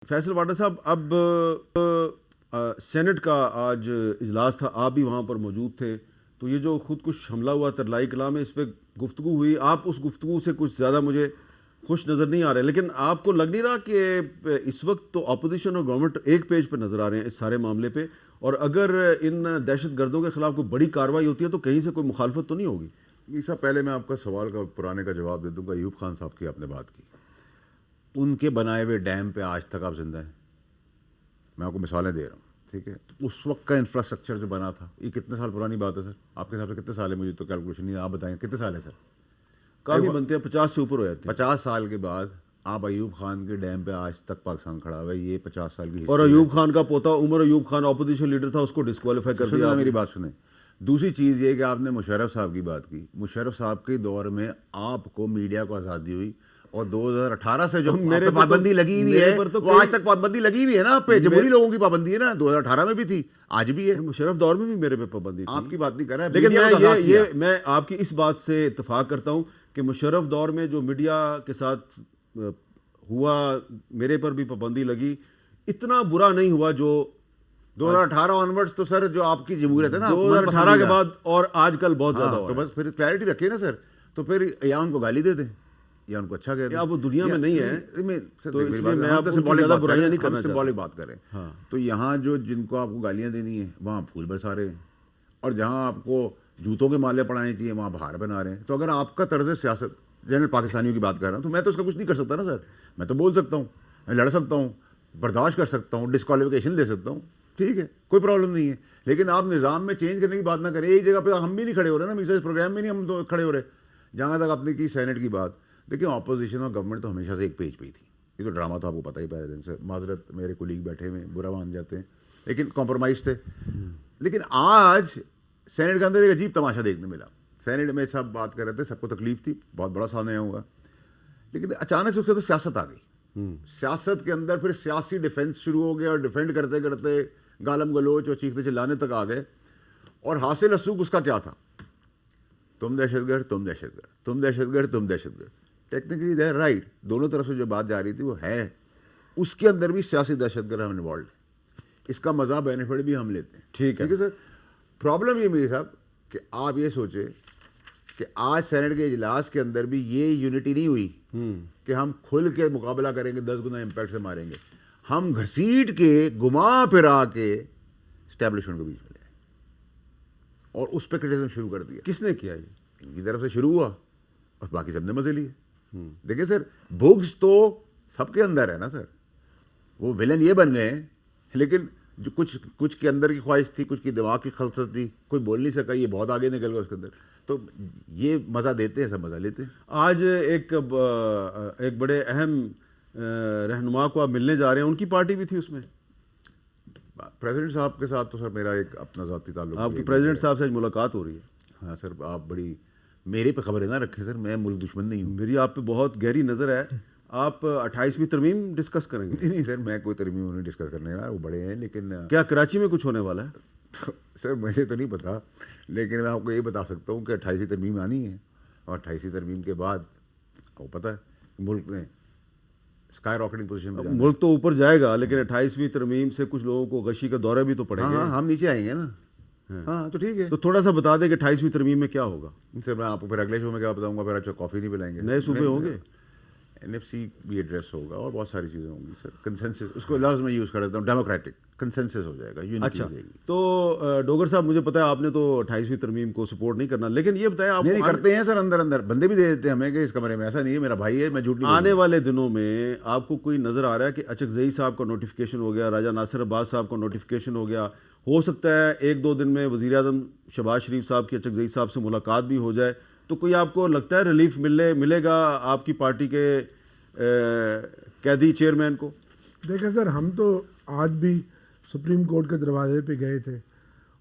Faisal water صاحب، اب Saint کا آج اجلاس تھا، آپ بھی وہاں پر موجود تھے، تو یہ جو خودکش حملہ ہوا ترلائی کلام میں، اس پہ گفتگو ہوئی، آپ اس گفتگو سے کچھ زیادہ مجھے خوش نظر نہیں آ رہے، لیکن آپ کو لگ نہیں رہا کہ اس وقت تو اپوزیشن اور گورنمنٹ ایک پیج پہ نظر آ رہے ہیں اس سارے معاملے پہ، اور اگر ان دہشت گردوں کے خلاف کوئی بڑی کارروائی ہوتی ہے تو کہیں سے کوئی مخالفت تو نہیں ہوگی؟ عیسیٰ، پہلے میں آپ کا سوال کا پرانے کا جواب دے دوں گا. ایوب خان صاحب کی آپ نے بات کی، ان کے بنائے ہوئے ڈیم پہ آج تک آپ زندہ ہیں. میں آپ کو مثالیں دے رہا ہوں، ٹھیک ہے. اس وقت کا انفراسٹرکچر جو بنا تھا، یہ کتنے سال پرانی بات ہے سر؟ آپ کے حساب سے کتنے سال ہے؟ مجھے تو کیلکولیشن نہیں ہے، آپ بتائیں کتنے سال ہے سر؟ کافی بنتے ہیں، 50 سے اوپر ہو جاتے ہیں. 50 سال کے بعد آپ ایوب خان کے ڈیم پہ آج تک پاکستان کھڑا ہوا ہے. یہ 50 سال کی اور ایوب خان کا پوتا عمر ایوب خان اپوزیشن لیڈر تھا، اس کو ڈسکوالیفائی کر دیا. میری بات سنیں. دوسری چیز یہ کہ آپ نے مشرف صاحب کی بات کی. مشرف صاحب کے دور میں آپ کو میڈیا کو آزادی ہوئی، اور 2018 سے جو پابندی لگی ہوئی ہے وہ آج تک پابندی لگی ہوئی ہے نا آپ پہ. جمہوری لوگوں کی پابندی ہے نا، 2018 میں بھی تھی، آج بھی ہے. مشرف دور میں بھی میرے پہ پابندی تھی. آپ کی بات نہیں کر رہا ہے، لیکن میں آپ کی اس بات سے اتفاق کرتا ہوں کہ مشرف دور میں جو میڈیا کے ساتھ ہوا، میرے پر بھی پابندی لگی، اتنا برا نہیں ہوا جو 2018 آنورڈز. تو سر جو آپ کی جمہوریت ہے نا 2018 کے بعد اور آج کل بہت زیادہ ہوا. تو بس پھر کلیئرٹی رکھیے نا سر. تو پھر یا ان کو گالی دے دیں یا ان کو اچھا کہہ دیں. اب وہ دنیا میں نہیں ہے تو اس لیے میں آپ کو سمبولک بات کریں. تو یہاں جو جن کو آپ کو گالیاں دینی ہیں وہاں پھول برسا رہے ہیں، اور جہاں آپ کو جوتوں کے مالے پڑھانے چاہیے وہاں بہار بنا رہے ہیں. تو اگر آپ کا طرز سیاست، جنرل پاکستانیوں کی بات کر رہا ہوں، تو میں تو اس کا کچھ نہیں کر سکتا نا سر. میں تو بول سکتا ہوں، میں لڑ سکتا ہوں، برداشت کر سکتا ہوں، ڈسکوالیفیکیشن دے سکتا ہوں، ٹھیک ہے، کوئی پرابلم نہیں ہے. لیکن آپ نظام میں چینج کرنے کی بات نہ کریں. ایک جگہ پہ ہم بھی نہیں کھڑے ہو رہے نا، اس پروگرام میں نہیں ہم تو کھڑے ہو رہے. جہاں تک آپ نے کی سینٹ کی بات، دیکھیں اپوزیشن اور گورنمنٹ تو ہمیشہ سے ایک پیج پہ ہی تھی. یہ تو ڈرامہ تو آپ کو پتہ ہی پہلے دن سے. معذرت، میرے کولیگ بیٹھے ہوئے برا مان جاتے ہیں، لیکن کمپرومائز تھے. لیکن آج سینٹ کے اندر ایک عجیب تماشا دیکھنے ملا. سینٹ میں سب بات کر رہے تھے، سب کو تکلیف تھی، بہت بڑا سامنے ہوگا، لیکن اچانک سے اس کے اندر سیاست آ گئی. سیاست کے اندر پھر سیاسی ڈیفینس شروع ہو گیا، اور ڈیفینڈ کرتے کرتے گالم گلوچ اور چیختے چلانے تک آ گئے. اور حاصل رسوخ اس کا کیا تھا؟ تم دہشت گرد، تم دہشت گرد، تم دہشت گرد، تم دہشت گرد. ٹیکنیکلی دے رائٹ، دونوں طرف سے جو بات جا رہی تھی وہ ہے. اس کے اندر بھی سیاسی دہشت گرد ہم انوالوڈ ہیں، اس کا مزہ بینیفٹ بھی ہم لیتے ہیں. ٹھیک ہے سر. پرابلم یہ میری صاحب کہ آپ یہ سوچیں کہ آج سینٹ کے اجلاس کے اندر بھی یہ یونٹی نہیں ہوئی کہ ہم کھل کے مقابلہ کریں گے، 10 گنا امپیکٹ سے ماریں گے. ہم گھسیٹ کے گھما پھرا کے اسٹیبلشمنٹ کے بیچ میں لے اور اس پہ کرٹیسزم شروع کر دیا. کس نے کیا؟ یہ ان کی طرف سے شروع ہوا اور باقی سب نے مزے لیے. دیکھیں سر، بغض تو سب کے اندر ہے نا سر. وہ ویلن یہ بن گئے ہیں، لیکن جو کچھ کے اندر کی خواہش تھی، کچھ کی دماغ کی خلصت تھی، کوئی بول نہیں سکا، یہ بہت آگے نکل گیا اس کے اندر. تو یہ مزہ دیتے ہیں، سب مزہ لیتے ہیں. آج ایک بڑے اہم رہنما کو آپ ملنے جا رہے ہیں، ان کی پارٹی بھی تھی اس میں. پریزیڈنٹ صاحب کے ساتھ تو سر میرا ایک اپنا ذاتی تعلق. آپ کی پریزیڈنٹ صاحب سے ملاقات ہو رہی ہے؟ ہاں سر. آپ بڑی میرے پہ خبریں نہ رکھیں سر، میں ملک دشمن نہیں ہوں. میری آپ پہ بہت گہری نظر ہے. آپ 28ویں ترمیم ڈسکس کریں گے؟ نہیں سر، میں کوئی ترمیم نہیں ڈسکس کرنے والا، وہ بڑے ہیں. لیکن کیا کراچی میں کچھ ہونے والا ہے؟ سر مجھے تو نہیں پتا، لیکن میں آپ کو یہ بتا سکتا ہوں کہ 28ویں ترمیم آنی ہے، اور 28ویں ترمیم کے بعد وہ پتہ ہے ملک میں اسکائی راکٹنگ پوزیشن پہ ملک تو اوپر جائے گا، لیکن 28ویں ترمیم سے کچھ لوگوں کو غشی کا دورے بھی تو پڑے گا. ہاں ہم نیچے آئیں گے نا. ہاں تو ٹھیک ہے. تو تھوڑا سا بتا دیں کہ 28ویں ترمیم میں کیا ہوگا. سر میں آپ کو پھر اگلے شو میں کیا بتاؤں گا. پھر اچھا کافی نہیں پلائیں گے، نئے صوبے ہوں گے، NFC بھی ایڈریس ہوگا، اور بہت ساری چیزیں ہوں گی سر. کنسنسس، اس کو لفظ میں یوز کر دیتا ہوں، ڈیموکریٹک کنسنسس ہو جائے گا، یونٹی اچھا. ہو جائے گی. تو ڈوگر صاحب، مجھے پتا ہے آپ نے تو 28ویں ترمیم کو سپورٹ نہیں کرنا، لیکن یہ بتائیں آپ نہیں کرتے ہیں سر. اندر بندے بھی دے دیتے ہیں ہمیں کہ اس کمرے میں. ایسا نہیں ہے، میرا بھائی ہے، میں جھوٹ نہیں. آنے والے دنوں میں آپ کو کوئی نظر آ رہا ہے کہ اچکزئی صاحب کا نوٹیفیکیشن ہو گیا، راجہ ناصر عباس صاحب کا نوٹیفیکیشن ہو گیا، ہو سکتا ہے 1-2 دن میں وزیر اعظم شہباز شریف صاحب کی اچکزئی صاحب سے ملاقات بھی ہو جائے، تو کوئی آپ کو لگتا ہے ریلیف ملے گا آپ کی پارٹی کے قیدی چیئرمین کو؟ دیکھیں سر، ہم تو آج بھی سپریم کورٹ کے دروازے پہ گئے تھے،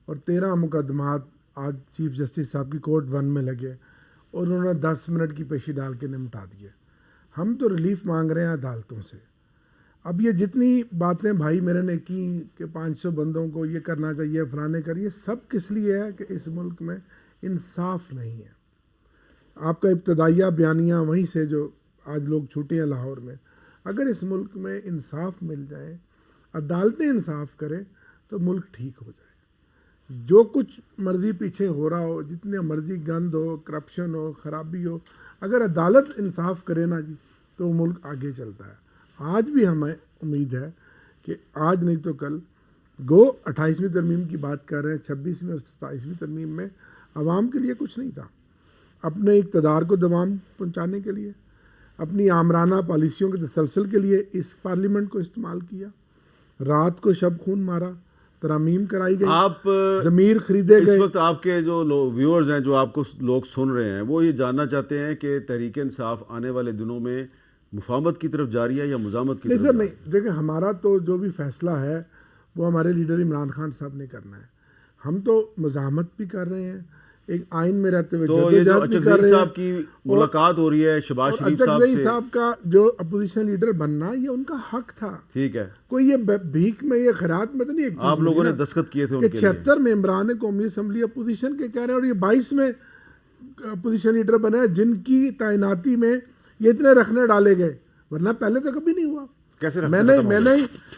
اور 13 مقدمات آج چیف جسٹس صاحب کی کورٹ 1 میں لگے، اور انہوں نے 10 منٹ کی پیشی ڈال کے نمٹا دیے. ہم تو ریلیف مانگ رہے ہیں عدالتوں سے. اب یہ جتنی باتیں بھائی میرے نے کی کہ 500 بندوں کو یہ کرنا چاہیے، فلانے کریے، سب کس لیے ہے کہ اس ملک میں انصاف نہیں ہے. آپ کا ابتدائیہ بیانیہ وہیں سے جو آج لوگ چھوٹے ہیں لاہور میں، اگر اس ملک میں انصاف مل جائے، عدالتیں انصاف کریں تو ملک ٹھیک ہو جائے. جو کچھ مرضی پیچھے ہو رہا ہو، جتنے مرضی گند ہو، کرپشن ہو، خرابی ہو، اگر عدالت انصاف کرے نا جی تو وہ ملک آگے چلتا ہے. آج بھی ہمیں امید ہے کہ آج نہیں تو کل، گو 28ویں ترمیم کی بات کر رہے ہیں، 26ویں اور 27ویں ترمیم میں عوام کے لیے کچھ نہیں تھا. اپنے اقتدار کو دوام پہنچانے کے لیے، اپنی آمرانہ پالیسیوں کے تسلسل کے لیے اس پارلیمنٹ کو استعمال کیا. رات کو شب خون مارا، ترامیم کرائی گئی، آپ ضمیر خریدے گئے. اس وقت آپ کے جو ویورز ہیں، جو آپ کو لوگ سن رہے ہیں، وہ یہ جاننا چاہتے ہیں کہ تحریک انصاف آنے والے دنوں میں مفاہمت کی طرف جاری ہے یا مزاحمت کی طرف؟ نہیں سر، نہیں دیکھیں، ہمارا تو جو بھی فیصلہ ہے وہ ہمارے لیڈر عمران خان صاحب نے کرنا ہے. ہم تو مزاحمت بھی کر رہے ہیں، ایک آئین میں رہتے ہوئے تو یہ جو جدوجہد بھی کر رہے صاحب ہیں. کی ملاقات ہو رہی ہے شہباز شریف صاحب سے، صاحب کا جو اپوزیشن لیڈر بننا یہ ان کا حق تھا. ٹھیک ہے، کوئی یہ بھیک میں، یہ خیرات میں تو نہیں. ایک چیز آپ لوگوں نے دستخط کیے تھے ان کہ کے لیے. 76 ممبران قومی اسمبلی اپوزیشن کے کہہ رہے ہیں، اور یہ 22 میں اپوزیشن لیڈر بنے ہیں جن کی تعیناتی میں یہ اتنے رکھنے ڈالے گئے، ورنہ پہلے تو کبھی نہیں ہوا. کیسے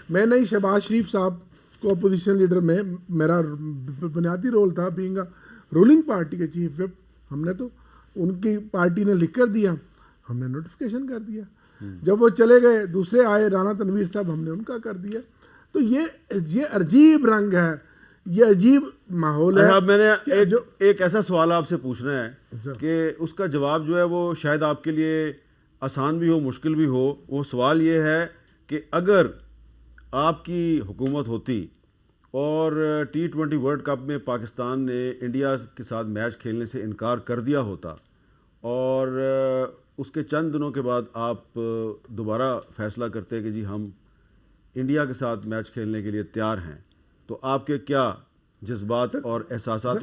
میں نہیں شہباز شریف صاحب کو اپوزیشن لیڈر میں میرا بنیادی رول تھا، بینگ رولنگ پارٹی کے چیف وپ. ہم نے تو ان کی پارٹی نے لکھ کر دیا، ہم نے نوٹیفیکیشن کر دیا. جب وہ چلے گئے، دوسرے آئے، رانا تنویر صاحب، ہم نے ان کا کر دیا. تو یہ عجیب رنگ ہے، یہ عجیب ماحول ہے. اب میں نے ایک ایسا سوال آپ سے پوچھنا ہے کہ اس کا جواب جو ہے وہ شاید آپ کے لیے آسان بھی ہو، مشکل بھی ہو. وہ سوال یہ ہے کہ اگر آپ کی حکومت ہوتی اور T20 ورلڈ کپ میں پاکستان نے انڈیا کے ساتھ میچ کھیلنے سے انکار کر دیا ہوتا، اور اس کے چند دنوں کے بعد آپ دوبارہ فیصلہ کرتے کہ جی ہم انڈیا کے ساتھ میچ کھیلنے کے لیے تیار ہیں، تو آپ کے کیا جذبات اور احساسات